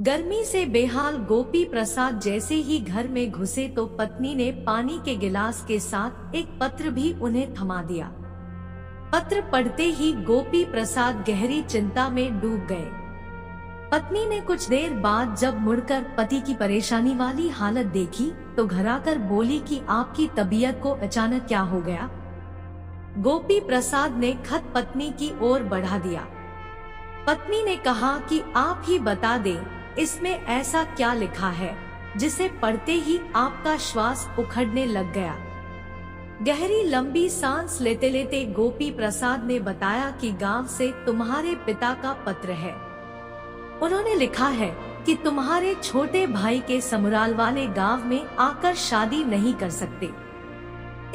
गर्मी से बेहाल गोपी प्रसाद जैसे ही घर में घुसे तो पत्नी ने पानी के गिलास के साथ एक पत्र भी उन्हें थमा दिया। पत्र पढ़ते ही गोपी प्रसाद गहरी चिंता में डूब गए। पत्नी ने कुछ देर बाद जब मुड़कर पति की परेशानी वाली हालत देखी तो घबराकर बोली कि आपकी तबीयत को अचानक क्या हो गया। गोपी प्रसाद ने खत पत्नी की ओर बढ़ा दिया। पत्नी ने कहा कि आप ही बता दें, इसमें ऐसा क्या लिखा है जिसे पढ़ते ही आपका श्वास उखड़ने लग गया। गहरी लंबी सांस लेते लेते गोपी प्रसाद ने बताया कि गांव से तुम्हारे पिता का पत्र है। उन्होंने लिखा है कि तुम्हारे छोटे भाई के ससुराल वाले गांव में आकर शादी नहीं कर सकते,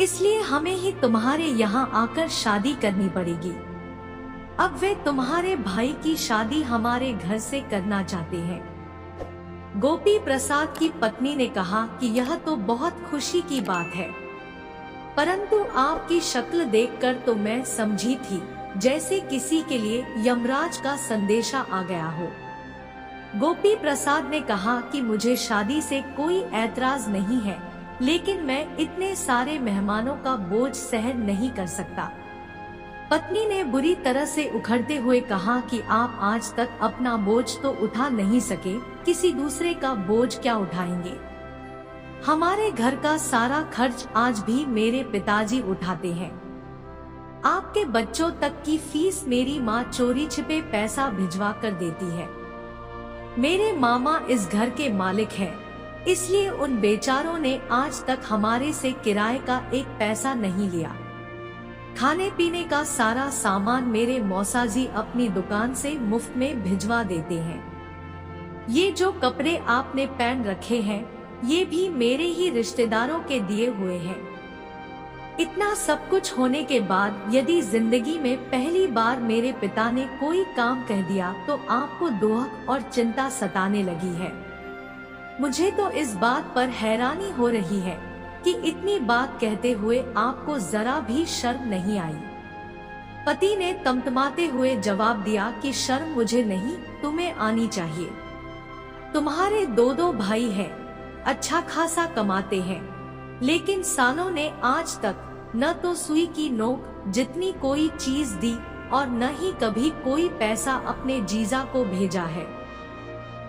इसलिए हमें ही तुम्हारे यहाँ आकर शादी करनी पड़ेगी। अब वे तुम्हारे भाई की शादी हमारे घर से करना चाहते हैं। गोपी प्रसाद की पत्नी ने कहा कि यह तो बहुत खुशी की बात है, परंतु आपकी शक्ल देखकर तो मैं समझी थी जैसे किसी के लिए यमराज का संदेशा आ गया हो। गोपी प्रसाद ने कहा कि मुझे शादी से कोई ऐतराज नहीं है, लेकिन मैं इतने सारे मेहमानों का बोझ सहन नहीं कर सकता। पत्नी ने बुरी तरह से उखड़ते हुए कहा कि आप आज तक अपना बोझ तो उठा नहीं सके, किसी दूसरे का बोझ क्या उठाएंगे। हमारे घर का सारा खर्च आज भी मेरे पिताजी उठाते हैं। आपके बच्चों तक की फीस मेरी माँ चोरी छिपे पैसा भिजवा कर देती है। मेरे मामा इस घर के मालिक हैं, इसलिए उन बेचारों ने आज तक हमारे से किराए का एक पैसा नहीं लिया। खाने पीने का सारा सामान मेरे मौसाजी अपनी दुकान से मुफ्त में भिजवा देते हैं। ये जो कपड़े आपने पहन रखे हैं, ये भी मेरे ही रिश्तेदारों के दिए हुए हैं। इतना सब कुछ होने के बाद यदि जिंदगी में पहली बार मेरे पिता ने कोई काम कह दिया तो आपको दुख और चिंता सताने लगी है। मुझे तो इस बात पर हैरानी हो रही है कि इतनी बात कहते हुए आपको जरा भी शर्म नहीं आई। पति ने तमतमाते हुए जवाब दिया कि शर्म मुझे नहीं, तुम्हें आनी चाहिए। तुम्हारे दो भाई हैं, अच्छा खासा कमाते हैं, लेकिन सालों ने आज तक न तो सुई की नोक जितनी कोई चीज दी और न ही कभी कोई पैसा अपने जीजा को भेजा है।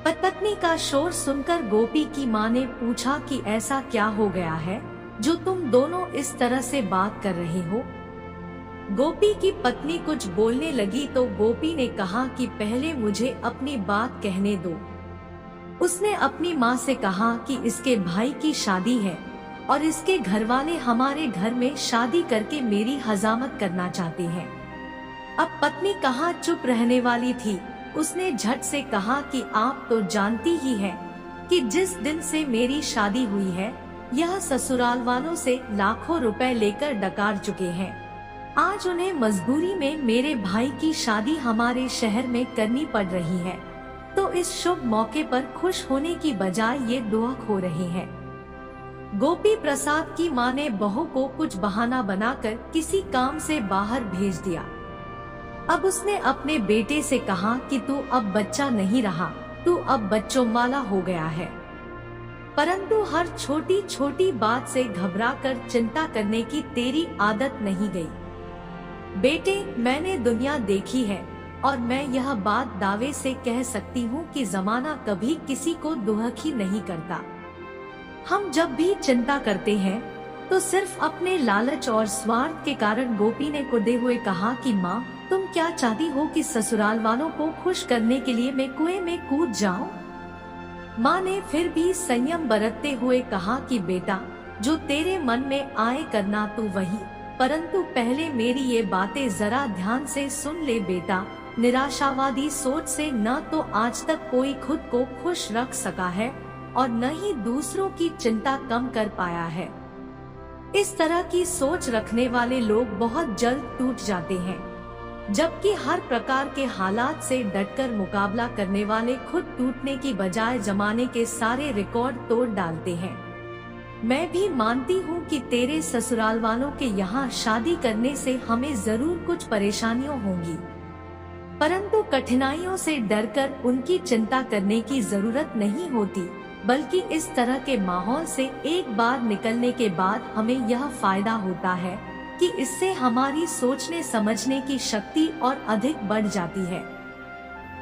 पत्नी का शोर सुनकर गोपी की माँ ने पूछा कि ऐसा क्या हो गया है जो तुम दोनों इस तरह से बात कर रहे हो। गोपी की पत्नी कुछ बोलने लगी तो गोपी ने कहा कि पहले मुझे अपनी बात कहने दो। उसने अपनी माँ से कहा कि इसके भाई की शादी है और इसके घरवाले हमारे घर में शादी करके मेरी हजामत करना चाहते हैं। अब पत्नी कहाँ चुप रहने वाली थी, उसने झट से कहा कि आप तो जानती ही हैं कि जिस दिन से मेरी शादी हुई है, यह ससुराल वालों से लाखों रुपए लेकर डकार चुके हैं। आज उन्हें मजबूरी में मेरे भाई की शादी हमारे शहर में करनी पड़ रही है, तो इस शुभ मौके पर खुश होने की बजाय ये दुख हो रहे हैं। गोपी प्रसाद की माँ ने बहू को कुछ बहाना बनाकर किसी काम से बाहर भेज दिया। अब उसने अपने बेटे से कहा कि तू अब बच्चा नहीं रहा, तू अब बच्चों वाला हो गया है। परंतु हर छोटी छोटी बात से घबराकर चिंता करने की तेरी आदत नहीं गई। बेटे, मैंने दुनिया देखी है और मैं यह बात दावे से कह सकती हूँ कि जमाना कभी किसी को दुखी नहीं करता। हम जब भी चिंता करते हैं तो सिर्फ अपने लालच और स्वार्थ के कारण। गोपी ने कुदे हुए कहा कि माँ, तुम क्या चाहती हो कि ससुराल वालों को खुश करने के लिए मैं कुएं में कूद जाऊं? माँ ने फिर भी संयम बरतते हुए कहा कि बेटा, जो तेरे मन में आए करना तू वही, परंतु पहले मेरी ये बातें जरा ध्यान से सुन ले बेटा। निराशावादी सोच से न तो आज तक कोई खुद को खुश रख सका है और न ही दूसरों की चिंता कम कर पाया है। इस तरह की सोच रखने वाले लोग बहुत जल्द टूट जाते हैं, जबकि हर प्रकार के हालात से डटकर मुकाबला करने वाले खुद टूटने की बजाय जमाने के सारे रिकॉर्ड तोड़ डालते हैं। मैं भी मानती हूँ कि तेरे ससुराल वालों के यहाँ शादी करने से हमें जरूर कुछ परेशानियाँ होंगी, परंतु कठिनाइयों से डरकर उनकी चिंता करने की जरूरत नहीं होती, बल्कि इस तरह के माहौल से एक बार निकलने के बाद हमें यह फायदा होता है कि इससे हमारी सोचने समझने की शक्ति और अधिक बढ़ जाती है।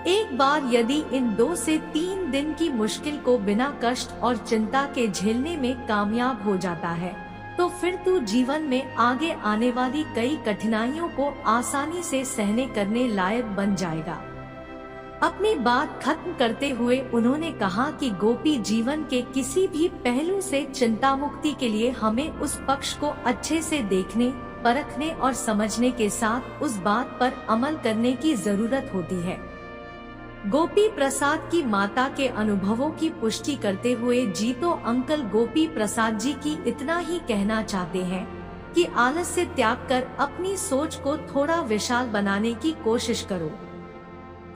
एक बार यदि इन 2 से 3 दिन की मुश्किल को बिना कष्ट और चिंता के झेलने में कामयाब हो जाता है, तो फिर तू जीवन में आगे आने वाली कई कठिनाइयों को आसानी से सहने करने लायक बन जाएगा। अपनी बात खत्म करते हुए उन्होंने कहा कि गोपी जीवन के किसी भी पहलू से चिंता मुक्ति के लिए हमें उस पक्ष को अच्छे से देखने, परखने और समझने के साथ उस बात पर अमल करने की जरूरत होती है। गोपी प्रसाद की माता के अनुभवों की पुष्टि करते हुए जीतो अंकल गोपी प्रसाद जी की इतना ही कहना चाहते हैं कि आलस्य त्याग कर अपनी सोच को थोड़ा विशाल बनाने की कोशिश करो।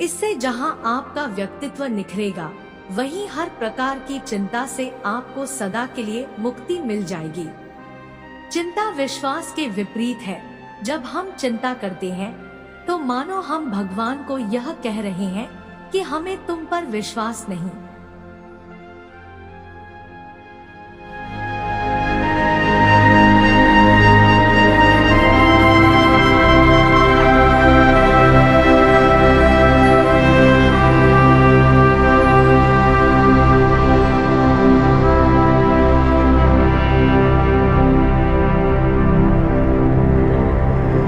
इससे जहां आपका व्यक्तित्व निखरेगा, वहीं हर प्रकार की चिंता से आपको सदा के लिए मुक्ति मिल जाएगी। चिंता विश्वास के विपरीत है। जब हम चिंता करते हैं तो मानो हम भगवान को यह कह रहे हैं कि हमें तुम पर विश्वास नहीं।